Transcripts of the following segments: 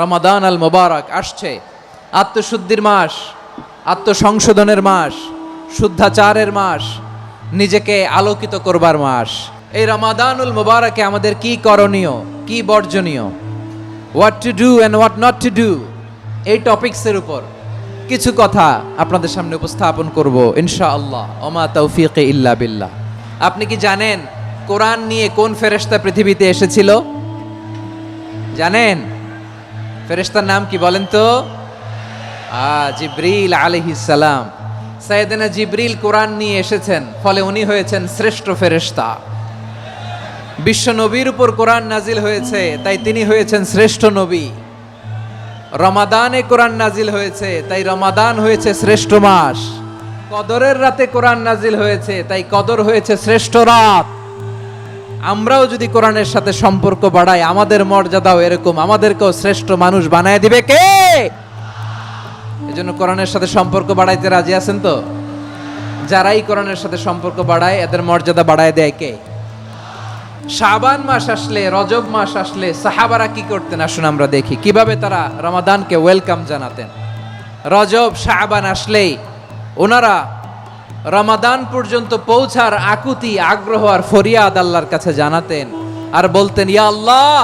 রমাদান আল মোবারক আসছে। আত্মশুদ্ধির মাস, আত্মসংশোধনের মাস, শুদ্ধাচারের মাস, নিজেকে আলোকিত করবার মাস। এই রমাদানুল মোবারকে আমাদের কি করণীয়, কি বর্জনীয়, what to do and what not to do, এই টপিকসের উপর কিছু কথা আপনাদের সামনে উপস্থাপন করব ইনশাআল্লাহ। ওমা তৌফিক ইল্লা বিল্লাহ। আপনি কি জানেন কোরআন নিয়ে কোন ফেরেশতা পৃথিবীতে এসেছিল? জানেন ফেরেশতার নাম কি বলেন তো? জিবরিল আলাইহিস সালাম। সাইয়েদনা জিবরিল কোরআন নিয়ে এসেছেন, ফলে উনি হয়েছেন শ্রেষ্ঠ ফেরেশতা। বিশ্ব নবীর উপর কোরআন নাজিল হয়েছে, তাই তিনি হয়েছেন শ্রেষ্ঠ নবী। রমাদানে কোরআন নাজিল হয়েছে, তাই রমাদান হয়েছে শ্রেষ্ঠ মাস। কদরের রাতে কোরআন নাজিল হয়েছে, তাই কদর হয়েছে শ্রেষ্ঠ রাত। আমরাও যদি কোরআনের সাথে সম্পর্ক বাড়াই, আমাদের মর্যাদাও এরকম, আমাদেরকেও শ্রেষ্ঠ মানুষ বানায় দিবে কে? এজন্য কোরআনের সাথে সম্পর্ক বাড়াইতে রাজি আছেন তো? যারাই কোরআনের সাথে সম্পর্ক বাড়ায় এদের মর্যাদা বাড়ায় দেয় কে? শাবান মাস আসলে, রজব মাস আসলে সাহাবারা কি করতেন আসুন আমরা দেখি কিভাবে তারা রমাদানকে ওয়েলকাম জানাতেন। রজব শাবান আসলেই ওনারা রমাদান পর্যন্ত পৌঁছার আকুতি, আগ্রহ আর ফরিয়াদ আল্লাহর কাছে জানাতেন আর বলতেন, ইয়া আল্লাহ,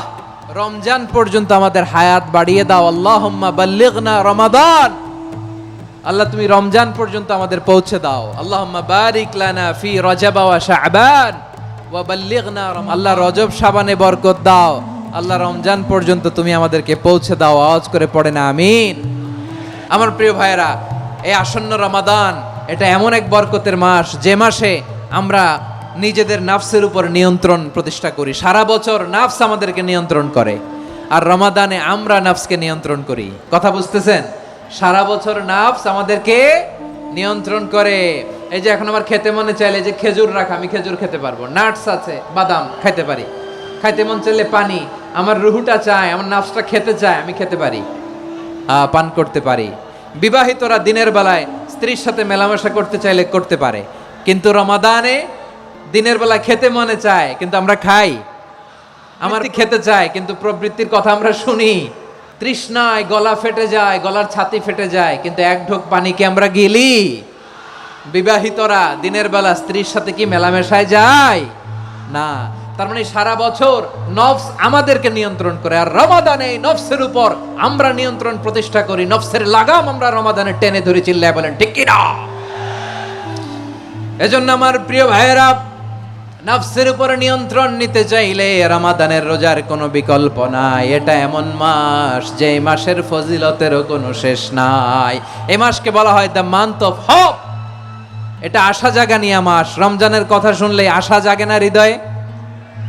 রমজান পর্যন্ত আমাদের হায়াত বাড়িয়ে দাও। আল্লাহুম্মা বাল্লিগনা রমাদান, আল্লাহ তুমি রমজান পর্যন্ত আমাদের পৌঁছে দাও। আল্লাহুম্মা বারিক লানা ফি রজব ওয়া শাবান ওয়া বাল্লিগনা আল্লাহ রজব শাবানে বরকত দাও, আল্লাহ রমজান পর্যন্ত তুমি আমাদেরকে পৌঁছে দাও। আওয়াজ করে পড়ে না আমিন। আমার প্রিয় ভাইয়েরা, এই আসন্ন রমাদান এটা এমন এক বরকতের মাস যে মাসে আমরা নিজেদের নাফসের উপর নিয়ন্ত্রণ প্রতিষ্ঠা করি। সারা বছর নাফস আমাদেরকে নিয়ন্ত্রণ করে, আর রমাদানে আমরা নাফসকে নিয়ন্ত্রণ করি। কথা বুঝতেছেন? সারা বছর নাফস আমাদেরকে নিয়ন্ত্রণ করে। এই যে এখন আমার খেতে মনে চাইলে যে খেজুর রাখা, আমি খেজুর খেতে পারবো, নাটস আছে, বাদাম খাইতে পারি। খাইতে মন চাইলে পানি, আমার রুহুটা চায়, আমার নাফসটা খেতে চায়, আমি খেতে পারি, পান করতে পারি। বিবাহিতরা দিনের বেলায় স্ত্রীর সাথে মেলামেশা করতে চাইলে করতে পারে, কিন্তু রমাদানে দিনের বেলায় খেতে মনে চায় কিন্তু আমরা খাই। আমার খেতে চায় কিন্তু প্রবৃত্তির কথা আমরা শুনি। তৃষ্ণায় গলা ফেটে যায়, গলার ছাতি ফেটে যায়, কিন্তু এক ঢোক পানি কি আমরা গিলি? বিবাহিতরা দিনের বেলা স্ত্রীর সাথে কি মেলামেশায় যায়? না। তার মানে সারা বছর নফস আমাদেরকে নিয়ন্ত্রণ করে, আর রমাদানে নফসের উপর আমরা নিয়ন্ত্রণ প্রতিষ্ঠা করি। নফসের লাগাম আমরা রমাদানে টেনে ধরে, চিল্লায় বলেন ঠিক কি না? এজন্য আমার প্রিয় ভাইয়েরা, নফসের উপর নিয়ন্ত্রণ নিতে চাইলে রমাদানের রোজার কোনো বিকল্প নাই। এটা এমন মাস যে মাসের ফজিলতেরও কোনো শেষ নাই। এই মাসকে বলা হয় দ্য মান্থ অফ হোপ। এটা আশা জাগানিয়া মাস। রমজানের কথা শুনলেই আশা জাগে না হৃদয়ে?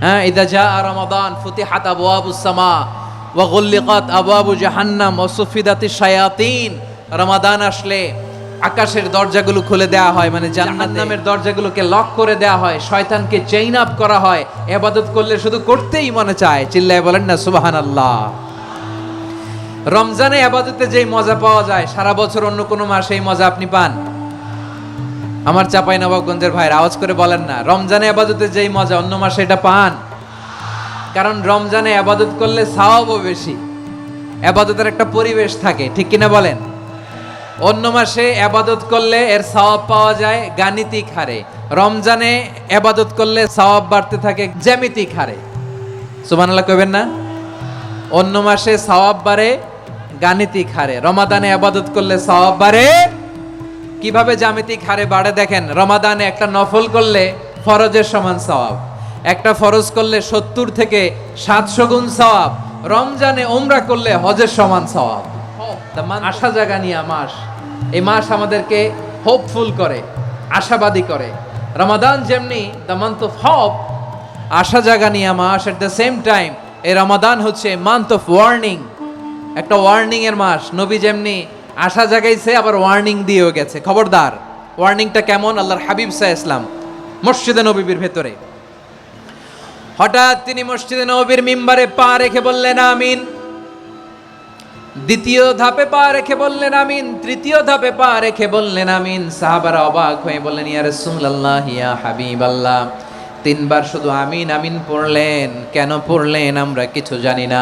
হ্যাঁ, ইদা জা রমাদান ফুতিহাত আবওয়াবুস সামা ওয়া গুল্লিকাত আবওয়াবু জাহান্নাম ওয়া সুফিদাতিশ শায়াতিন। রমাদান আসলে আকাশের দরজাগুলো খুলে দেওয়া হয়, মানে জান্নাতের দরজাগুলোকে লক করে দেওয়া হয়, শয়তানকে চেইন আপ করা হয়। ইবাদত করলে শুধু করতেই মনে চায়, চিল্লায় বলেন না সুবহানাল্লাহ। রমজানে ইবাদতে যেই মজা পাওয়া যায়, সারা বছর অন্য কোনো মাসে এই মজা আপনি পান? আমার চাঁপাইনবাবগঞ্জের ভাইরা আওয়াজ করে বলেন না, রমজানে ইবাদতে যেই মজা অন্য মাসে এটা পান? কারণ রমজানে ইবাদত করলে সওয়াবও বেশি, ইবাদতের একটা পরিবেশ থাকে, ঠিক কিনা বলেন? অন্য মাসে ইবাদত করলে এর সওয়াব পাওয়া যায় গাণিতিক হারে, রমজানে ইবাদত করলে সওয়াব বাড়তে থাকে জ্যামিতিক হারে। সুবহানাল্লাহ কইবেন না? অন্য মাসে সওয়াব বাড়ে গাণিতিক হারে, রমাদানে ইবাদত করলে সওয়াব বাড়ে কিভাবে জ্যামিতিক হারে বাড়ে দেখেন। রমাদানে একটা নফল করলে ফরজের সমান সওয়াব, একটা ফরজ করলে 70 থেকে 700 গুণ সওয়াব, রমজানে উমরা করলে হজের সমান সওয়াব। আশা জাগানিয়া মাস। এই মাস আমাদেরকে হোপফুল করে, আশাবাদী করে। রমাদান যেমনি দ্য মান্থ অফ হোপ, আশা জাগানিয়া মাস, এট দ্য সেম টাইম এই রমাদান হচ্ছে মান্থ অফ ওয়ার্নিং, একটা ওয়ার্নিং এর মাস। নবী যেমনি আশা জাগাইছে, আবার ওয়ার্নিং দিয়েও গেছে, খবরদার। ওয়ার্নিংটা কেমন? আল্লাহর হাবিব সাল্লাল্লাহু আলাইহি ওয়াসাল্লাম মসজিদে নববীর ভেতরে হঠাৎ তিনি মসজিদে নববীর মিম্বারে পা রেখে বললেন আমিন। দ্বিতীয় ধাপে পা রেখে বললেন আমিন, তৃতীয় ধাপে পা রেখে বললেন আমিন। সাহাবারা অবাক হয়ে বললেন, ইয়া রাসূলুল্লাহ, ইয়া হাবিবাল্লাহ, 3 বার শুধু আমিন আমিন পড়লেন, কেন পড়লেন আমরা কিছু জানি না।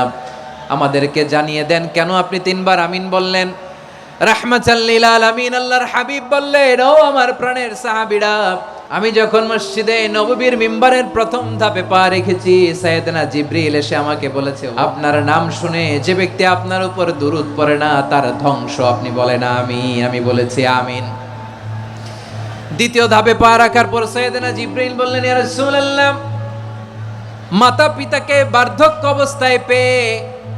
আমাদেরকে জানিয়ে দেন কেন আপনি তিনবার আমিন বললেন। রাহমাতাল লিল আলামিন আল্লাহর হাবিব বললেন, ও আমার প্রাণের সাহাবীরা, আমি যখন মসজিদে নববীর মিম্বারের প্রথম ধাপে পা রেখেছি, সাইয়েদনা জিবরিল এসে আমাকে বলেছে, আপনার নাম শুনে যে ব্যক্তি আপনার উপর দুরূদ পড়ে না তার ধ্বংস। আপনি বলেন আমিন। আমি বলেছি আমিন। দ্বিতীয় ধাপে পা রাখার পর সাইয়েদনা জিবরিল বললেন, ইয়া রাসূলুল্লাহ, মাতা পিতাকে বার্ধক্য অবস্থায় পেয়ে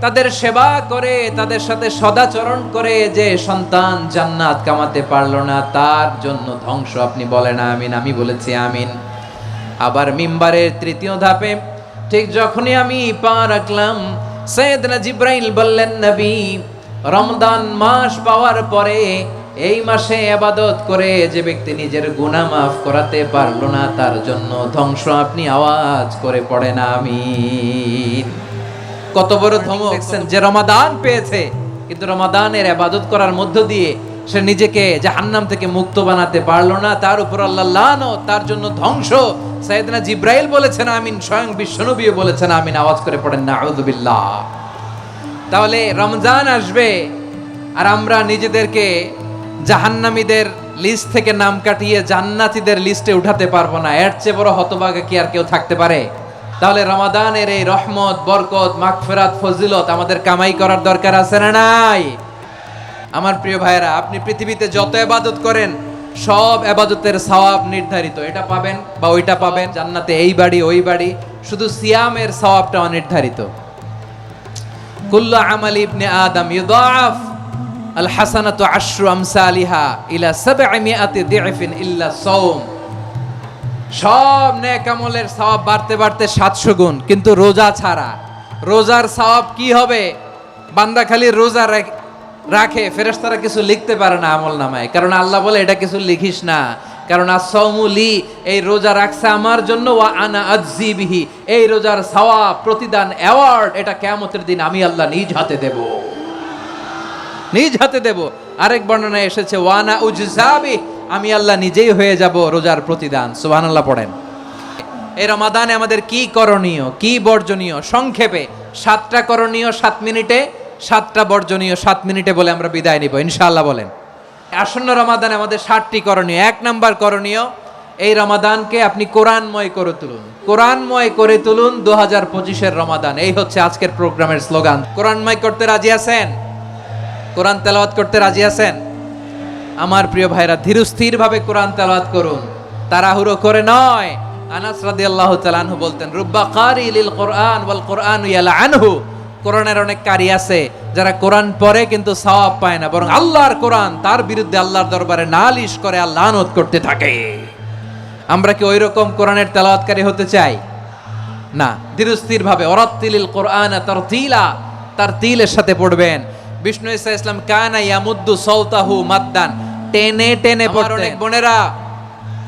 তাদের সেবা করে, তাদের সাথে সদাচরণ করে যে সন্তান জান্নাত কামাতে পারলো না তার জন্য ধ্বংস। আপনি বলেন আমিন। আমি বলেছি আমিন। আবার মিম্বারের তৃতীয় ধাপে ঠিক যখনই আমি পা রাখলাম, সাইয়েদনা জিবরাইল বললেন, নবী, রমজান মাস পাওয়ার পরে এই মাসে ইবাদত করে যে ব্যক্তি নিজের গুনাহ মাফ করাতে পারলো না তার জন্য ধ্বংস। আপনি আওয়াজ করে পড়েন আমিন। কত বড় ধমক দেখছেন, যে রমাদান পেয়েছে কিন্তু রমাদানের ইবাদত করার মধ্য দিয়ে সে নিজেকে জাহান্নাম থেকে মুক্ত বানাতে পারলো না, তার উপর আল্লাহ লানত, তার জন্য ধ্বংস। সাইয়েদনা জিবরাইল বলেছেন আমিন, স্বয়ং বিশ্বনবীও বলেছেন আমিন। আওয়াজ করে পড়েন নাউযুবিল্লাহ। তাহলে রমজান আসবে আর আমরা নিজেদেরকে জাহান্নামীদের লিস্ট থেকে নাম কাটিয়ে জান্নাতীদের লিস্টে উঠাতে পারবো না। এর চেয়ে বড় হতভাগা কি আর কেউ থাকতে পারে? তাহলে রমাদানের এই রহমত, বরকত, মাগফিরাত, ফজিলত আমাদের কামাই করার দরকার আছে না নাই? আমার প্রিয় ভাইরা, আপনি পৃথিবীতে যত ইবাদত করেন সব ইবাদতের সওয়াব নির্ধারিত। এটা পাবেন বা ওইটা পাবেন, জান্নাতে এই বাড়ি ওই বাড়ি। শুধু সিয়ামের সওয়াবটা অনির্ধারিত। কুল্লু আমালি ইবনে আদম ইউদাআফ আল হাসানাতু আশরু আমসালিহা ইলা 700 দি'ফিন ইল্লা সাওম। সব নেক আমলের সওয়াব বাড়তে বাড়তে 700 গুণ, কিন্তু রোজা ছাড়া। রোজার সওয়াব কি হবে? বান্দা খালি রোজা রাখে, ফেরেশতারা কিছু লিখতে পারে না আমলনামায়, কারণ আল্লাহ বলে এটা কিছু লিখিস না, কারণ as-সাওমু লি, এই রোজা রাখছে আমার জন্য, ওয়া আনা আজজি বিহি, এই রোজার সওয়াব, প্রতিদান, অ্যাওয়ার্ড এটা কিয়ামতের দিন আমি আল্লাহ নিজ হাতে দেব, নিজ হাতে দেব। আরেক বর্ণনায় এসেছে ওয়া আনা উজজাবি, আমি আল্লাহ নিজেই হয়ে যাব রোজার প্রতিদান। সুবহানাল্লাহ পড়েন। এই রমাদানে আমাদের কি করণীয়, কি বর্জনীয়? সংক্ষেপে 7টা করণীয় 7 মিনিটে, 7টা বর্জনীয় 7 মিনিটে বলে আমরা বিদায় নিব ইনশাআল্লাহ। বলেন, আসন্ন রমাদানে আমাদের 7টি করণীয়। 1 নাম্বার করণীয়, এই রমাদানকে আপনি কোরআনময় করে তুলুন। কোরআনময় করে তুলুন 2025-এর রমাদান। এই হচ্ছে আজকের প্রোগ্রামের স্লোগান। কোরআনময় করতে রাজি আছেন? কোরআন তেলাওয়াত করতে রাজি আছেন? আমার প্রিয় ভাইরা, ধীরস্থির ভাবে কোরআন তেলাওয়াত করুন, তাড়াহুড়ো করে নয়। আনাস রাদিয়াল্লাহু তাআলা আনহু বলতেন, রুব্বা কারি লিল কোরআন ওয়াল কোরআনু ইয়ালআনহু। কোরআনের অনেক কারি আছে যারা কোরআন পড়ে কিন্তু সওয়াব পায় না, বরং আল্লাহর কোরআন তার বিরুদ্ধে আল্লাহর দরবারে নালিশ করে আর লানত করতে থাকে। আমরা কি ওইরকম কোরআনের তেলাওয়াতকারী হতে চাই? না। ধীরস্থির ভাবে ওয়ারাত্তিলিল কোরআনা তারতিলা, তারতিলের সাথে পড়বেন। বিষ্ণু ঈসা ইসলাম কানা ইয়ামুদ্দু সাওতাহু মাদ্দান, টেনে টেনে পড়তেন। অনেক বোনেরা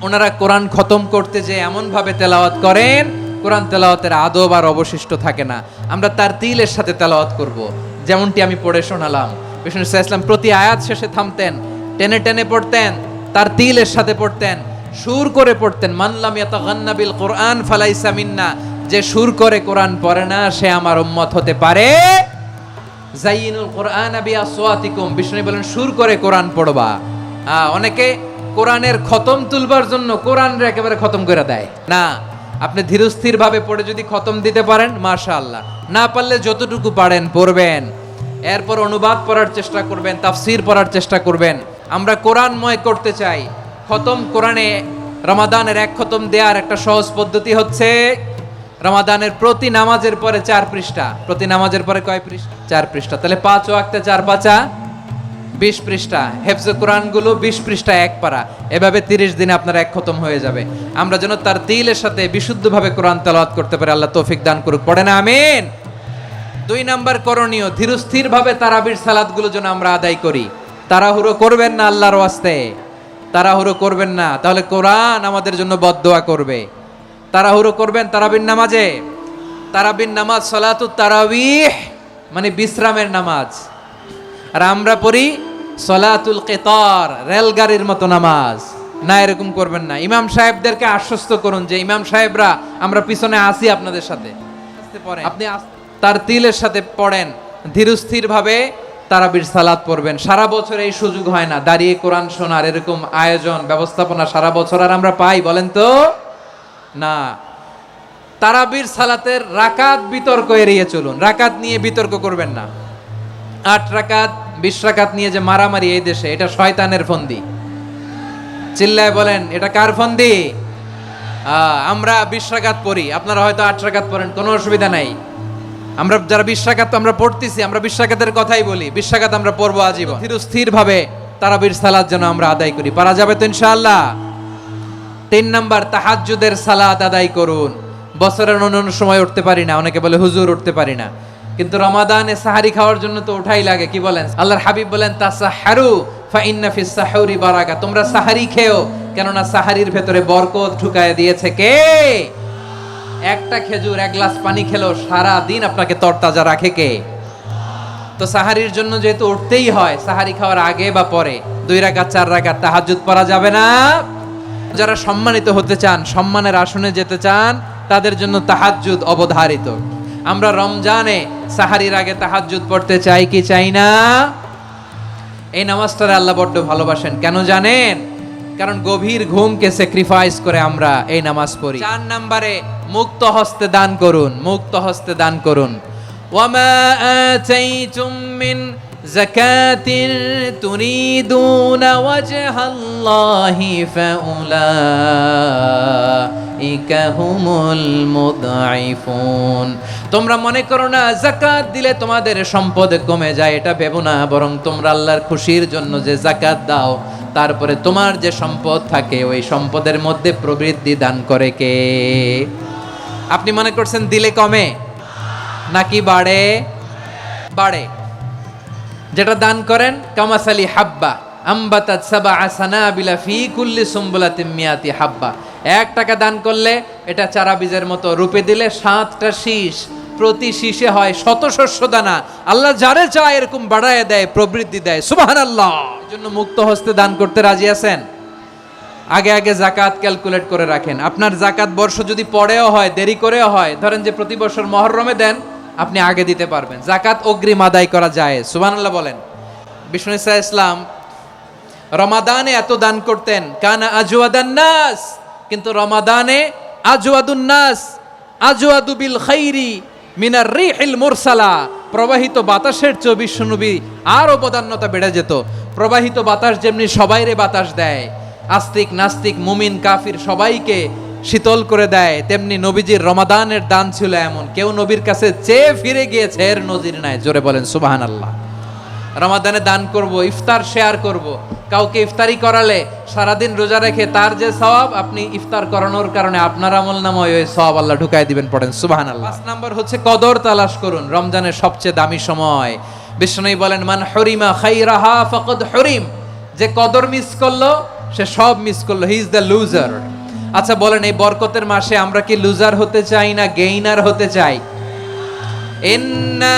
ওনারা কোরআন খতম করতে যে এমন ভাবে তেলাওয়াত করেন, কোরআন তেলাওয়াতের আদব আর অবশিষ্ট থাকে না। আমরা তারতিলের সাথে তেলাওয়াত করব, যেমনটি আমি পড়ে শোনালাম। বিষ্ণু ঈসা ইসলাম প্রতি আয়াত শেষে থামতেন, টেনে টেনে পড়তেন, তারতিলের সাথে পড়তেন, সুর করে পড়তেন। মান লাম ইয়াতাগান্না বিল কোরআন ফালাইসা মিন্না, যে সুর করে কোরআন পড়ে না সে আমার উম্মত হতে পারে। জাইনুল কোরআন বিআসওয়াতিকুম, বিষ্ণু বলেন সুর করে কোরআন পড়বা। অনেকে কোরআনের খতম তুলবার জন্য কোরআনরে একেবারে খতম করে দেয় না। আপনি ধীরস্থির ভাবে পড়ে যদি খতম দিতে পারেন মাশাআল্লাহ, না পারলে যতটুকু পারেন পড়বেন। এরপর অনুবাদ পড়ার চেষ্টা করবেন, তাফসীর পড়ার চেষ্টা করবেন। আমরা কোরআনময় করতে চাই। খতম কোরআনে রমাদানের 1 খতম দেওয়ার একটা সহজ পদ্ধতি হচ্ছে, রমাদানের প্রতি নামাজের পরে 4 পৃষ্ঠা। প্রতি নামাজের পরে কয় পৃষ্ঠা? 4 পৃষ্ঠা। তাহলে 5 ওয়াক্তে 4 পাঁচা 20 পৃষ্ঠা। হেফজে কোরআন গুলো 20 পৃষ্ঠা 1 পারা। এভাবে 30 দিনে আপনার 1 খতম হয়ে যাবে। আমরা যেন তারতিলের সাথে বিশুদ্ধভাবে কোরআন তেলাওয়াত করতে পারি, আল্লাহ তৌফিক দান করুক। পড়েন আমিন। 2 নাম্বার করণীয়, ধীরস্থির ভাবে তারাবির সালাতগুলো যেন আমরা আদায় করি। তাড়াহুড়ো করবেন না আল্লাহর ওয়াস্তে, তাড়াহুড়ো করবেন না, তাহলে কোরআন আমাদের জন্য বদদোয়া করবে। তাড়াহুড়ো করবেন তারাবির নামাজে। তারাবির নামাজ সালাতুত তারাবিহ মানে বিশ্রামের নামাজ, আর আমরা পড়ি সালাতুল কিতার, রেলগাড়ির মতো নামাজ। না, এরকম করবেন না। ইমাম সাহেবদেরকে আশ্বস্ত করুন যে ইমাম সাহেবরা আমরা পিছনে আসি আপনাদের সাথে। আপনি তারতিলের সাথে পড়েন, ধীরস্থির ভাবে তারাবির সালাত পড়বেন। সারা বছর এই সুযোগ হয় না, দাঁড়িয়ে কোরআন শোনার এরকম আয়োজন ব্যবস্থাপনা সারা বছর আর আমরা পাই বলেন তো না। তারাবির সালাতের রাকাত বিতর্ক এড়িয়ে চলুন, রাকাত নিয়ে বিতর্ক করবেন না। 8 রাকাত 20 রাকাত নিয়ে যে মারামারি এই দেশে, এটা শয়তানের ফন্দি। চিল্লায় বলেন এটা কার ফন্দি? আমরা 20 রাকাত পড়ি, আপনারা হয়তো 8 রাকাত পড়েন, কোনো অসুবিধা নাই। আমরা যারা 20 রাকাত আমরা পড়তেছি, আমরা 20 রাকাতের কথাই বলি, 20 রাকাত আমরা পড়বো আজীবন। স্থির ভাবে তারাবির সালাত যেন আমরা আদায় করি, পারা যাবে তো ইনশাআল্লাহ। 3 নাম্বার, তাহাজ্জুদের সালাত আদায় করুন। বছরের অন্য সময় উঠতে পারি না, অনেকে বলে হুজুর উঠতে পারি না, কিন্তু রমাদানে সাহারি খাওয়ার জন্য তো ওঠাই লাগে। কি বলেন? আল্লাহর হাবিব বলেন তাসাহারু ফা ইন্না ফিস সাহুরি বারাকা, তোমরা সাহারি খেও, কেননা সাহারির ভেতরে বরকত ঢুকায় দিয়েছে কে? একটা খেজুর, 1 গ্লাস পানি খেলেও সারা দিন আপনাকে তরতাজা রাখে কে? তো সাহারির জন্য যেহেতু উঠতেই হয়, সাহারি খাওয়ার আগে বা পরে 2 রাকাত 4 রাকাত তাহাজ্জুদ পড়া যাবে না। যারা সম্মানিত হতে চান, সম্মানের আসনে যেতে চান, তাদের জন্য তাহাজ্জুদ অবধারিত। আমরা রমজানে সাহারির আগে তাহাজ্জুদ পড়তে চাই কি চাই না? এই নামাজটারে আল্লাহ বড্ড ভালোবাসেন, কেন জানেন? কারণ গভীর ঘুমকে স্যাক্রিফাইস করে আমরা এই নামাজ পড়ি। 4 নম্বরে, মুক্ত হস্তে দান করুন, মুক্ত হস্তে দান করুন। ওয়ামা আতাইতুম মিন যাকাতিন তুরিদুনা ওয়াজহাল্লাহি ফাউলাইকা হুমুল মুদঈফুন। তোমরা মনে করো না যাকাত দিলে তোমাদের সম্পদ কমে যায়, এটা ভেবো না, বরং তোমরা আল্লাহর খুশির জন্য যে যাকাত দাও, তারপরে তোমার যে সম্পদ থাকে ওই সম্পদের মধ্যে প্রবৃদ্ধি দান করে কে? আপনি মনে করছেন দিলে কমে নাকি বাড়ে? বাড়ে। যেটা দান করেন, কামাসালি হাব্বা আম্বাতাত সাবআ সানাবিলা ফি কুল্লি সুমবুলাতিন মিয়াতি হাব্বা। 1 টাকা দান করলে এটা চারা বীজের মতো, রূপে দিলে 7টা শীষ, প্রতি শীষে হয় 100 শস্য দানা। আল্লাহ যারে চায় এরকম বাড়ায় দেয়, প্রবৃদ্ধি দেয়। সুবহানাল্লাহ। এজন্য মুক্ত হস্তে দান করতে রাজি আছেন? আগে আগে যাকাত ক্যালকুলেট করে রাখেন। আপনার যাকাত বর্ষ যদি পরেও হয়, দেরি করেও হয়, ধরেন যে প্রতি বছর মুহররমে দেন, আপনি আগে দিতে পারবেন। যাকাত অগ্রিম আদায় করা যায়। সুবহানাল্লাহ বলেন। বিষ্ণু ইসা ইসলাম রমাদানে এত দান করতেন, কানা আজওয়াদান নাস, কিন্তু রমাদানে আজওয়াদুন নাস আজওয়াদু বিল খাইরি মিনার রিহিল মুরসালা, প্রবাহিত বাতাসের চেয়ে বিশ্বনবী আর অবদান্যতা বেড়ে যেত। প্রবাহিত বাতাস যেমনি সবাইরে বাতাস দেয়, আস্তিক নাস্তিক মুমিন কাফির সবাইকে শীতল করে দেয়, তেমনি নবীজির রমাদানের দান ছিল এমন, কেউ নবীর কাছে চেয়ে ফিরে গিয়েছে এর নজির নাই। জোরে বলেন সুবহানাল্লাহ। রমাদানে দান করব, ইফতার শেয়ার করব। কাউকে ইফতারি করালে সারাদিন রোজা রেখে তার যে সওয়াব, আপনি ইফতার করানোর কারণে আপনার আমলনামায় ওই সওয়াব আল্লাহ ঢুকায় দিবেন। পড়েন সুবহানাল্লাহ। 5 নাম্বার হচ্ছে কদর তালাশ করুন। রমজানের সবচেয়ে দামি সময়। বিষ্ণু বলেন মান হরিমা খাইরাহা ফাকাদ হরিম, যে কদর মিস করলো সে সব মিস করলো, হি ইজ দ্য লুজার। আচ্ছা বলেন, এই বরকতের মাসে আমরা কি লুজার হতে চাই না গেইনার হতে চাই? ইন্না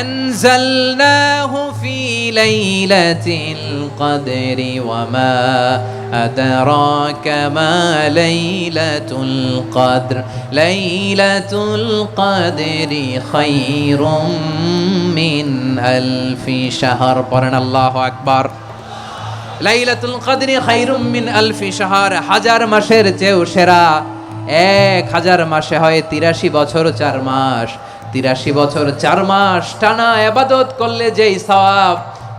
আনজালনাহু ফি লাইলাতিল কদরি ওয়া মা আদরাকা মা লাইলাতুল কদর লাইলাতুল কদরি খায়রুম মিন আলফি শাহর। পড়েন আল্লাহু আকবার। লাইলাতুল কদরি খায়রুম মিন আলফি শাহর, 1000 মাসের চেয়েও সেরা। 1000 মাসে হয় 83 বছর 4 মাস। 83 বছর 4 মাস টানা ইবাদত করলে যেই সওয়াব,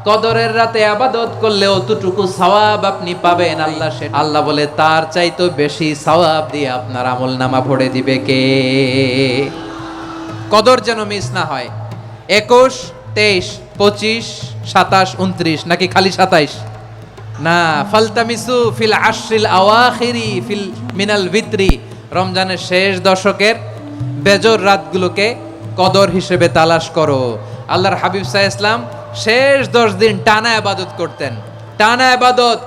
কদরের রাতে ইবাদত করলে অতটুকু সওয়াব আপনি পাবেন। আল্লাহ বলে তার চাইতে বেশি সওয়াব দিয়ে আপনার আমলনামা ভরে দিবে কে? কদর যেন মিস না হয়। 21, 23, 25, 27, 29 নাকি খালি 27? না, ফালতামিসু ফিল আশরিল আওয়াখিরি ফিল মিনাল ভিতরি, রমজানের শেষ দশকের বেজর রাতগুলোকে কদর হিসেবে তালাশ করো। আল্লাহর হাবিব সাল্লাল্লাহু আলাইহি ওয়াসাল্লাম শেষ 10 দিন টানা ইবাদত করতেন, টানা ইবাদত।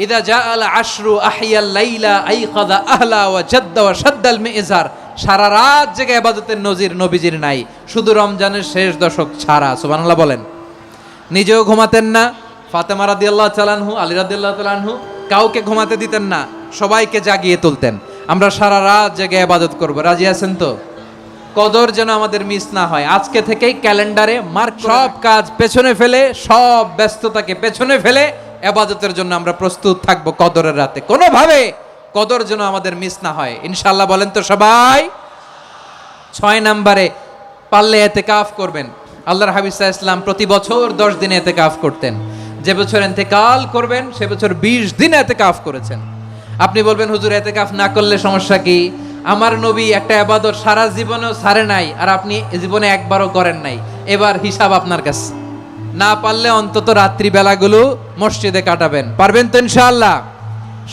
ইদা জাআল আশরু আহিয়াল লাইলা আইকাযা আহলা ওয়া জাদ্দা ওয়া শাদ্দাল মিজার। সারা রাত জেগে ইবাদতের নজির নবীজির নাই, শুধু রমজানের শেষ দশক ছাড়া। সুবহানাল্লাহ বলেন। নিজেও ঘুমাতেন না। ফাতেমা রাদিয়াল্লাহু তাআলা আনহু, আলী রাদিয়াল্লাহু তাআলা আনহু কাউকে ঘুমাতে দিতেন না, সবাইকে জাগিয়ে তুলতেন। আমরা সারা রাত জেগে ইবাদত করব, রাজি আছেন তো? কদর যেন আমাদের মিস না হয়। আজকে থেকেই ক্যালেন্ডারে মার্ক, সব কাজ পেছনে ফেলে, সব ব্যস্ততাকে পেছনে ফেলে ইবাদতের জন্য আমরা প্রস্তুত থাকবো কদরের রাতে। কোনোভাবে কদর যেন আমাদের মিস না হয়, ইনশাআল্লাহ। বলেন তো সবাই। 6 নম্বরে পারলে ইতিকাফ করবেন। আল্লাহর হাবিব সাল্লাল্লাহু আলাইহি ওয়াসাল্লাম প্রতি বছর 10 দিন ইতিকাফ করতেন। যে বছর ইন্তেকাল করবেন সে বছর 20 দিন ইতিকাফ করেছেন। আপনি বলবেন হুজুর ইতিকাফ না করলে সমস্যা কি? আমার নবী একটা ইবাদত সারা জীবনেও ছাড়ে নাই, আর আপনি জীবনে একবারও করেন নাই। এবার হিসাব আপনার কাছে। না পারলে অন্তত রাত্রি বেলাগুলো মসজিদে কাটাবেন। পারবেন তো ইনশাআল্লাহ?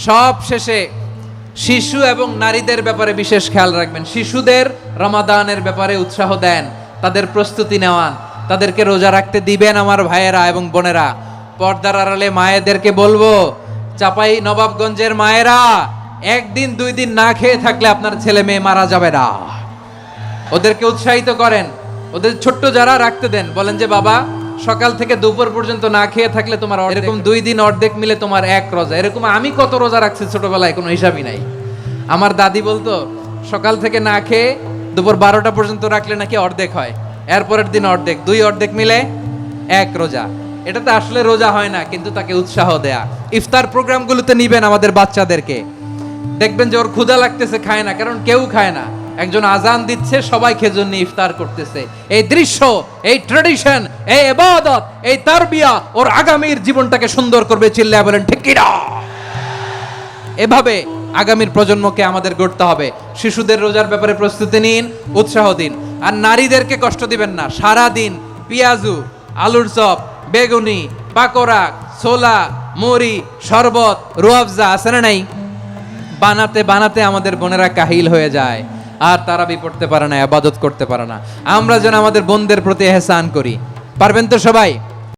সব শেষে শিশু এবং নারীদের ব্যাপারে বিশেষ খেয়াল রাখবেন। শিশুদের রমাদানের ব্যাপারে উৎসাহ দেন, তাদের প্রস্তুতি নেওয়ান, তাদেরকে রোজা রাখতে দিবেন। আমার ভাইয়েরা এবং বোনেরা, পর্দার আড়ালে মায়েদেরকে বলবো, চাপাই নবাবগঞ্জের মায়েরা, 1 দিন 2 দিন না খেয়ে থাকলে আপনার ছেলে মেয়ে মারা যাবে না। ওদেরকে উৎসাহিত করেন, ওদের ছোট্ট যারা রাখতে দেন, বলেন যে বাবা সকাল থেকে দুপুর পর্যন্ত না খেয়ে থাকলে তোমার এরকম 2 দিন অর্ধেক মিলে তোমার 1 রোজা। এরকম আমি কত রোজা রাখছি ছোটবেলায়, কোনো হিসাবই নাই। আমার দাদি বলতো সকাল থেকে না খেয়ে দুপুর 12টা পর্যন্ত রাখলে নাকি অর্ধেক হয়, এরপরের দিন অর্ধেক, 2 অর্ধেক মিলে 1 রোজা। এটাতে আসলে রোজা হয় না, কিন্তু তাকে উৎসাহ দেয়া। ইফতার প্রোগ্রামগুলোতে নিবেন আমাদের বাচ্চাদেরকে, দেখবেন যে ওর ক্ষুধা লাগতেছে, খায় না, কারণ কেউ খায় না। একজন আজান দিচ্ছে, সবাই খেজুর নিয়ে ইফতার করতেছে। এই দৃশ্য, এই ট্র্যাডিশন, এই ইবাদত, এই তারবিয়া ওর আগামীর জীবনটাকে সুন্দর করবে। চিল্লায় বলেন ঠিক কি না? এভাবে আগামীর প্রজন্মকে আমাদের গড়তে হবে। শিশুদের রোজার ব্যাপারে প্রস্তুতি নিন, উৎসাহ দিন। আর নারীদেরকে কষ্ট দিবেন না। সারা দিন পেঁয়াজু, আলুর চপ, বেগুনি, পাকোড়া, ছোলা, মুড়ি, শরবত, রুয়াবজা আছে না নাই, বানাতে বানাতে আমাদের বোনেরা কাহিল হয়ে যায়, আর তারাবি পড়তে পারে না, ইবাদত করতে পারে না। আমরা যেন আমাদের বোনদের প্রতি ইহসান করি। পারবেন তো সবাই?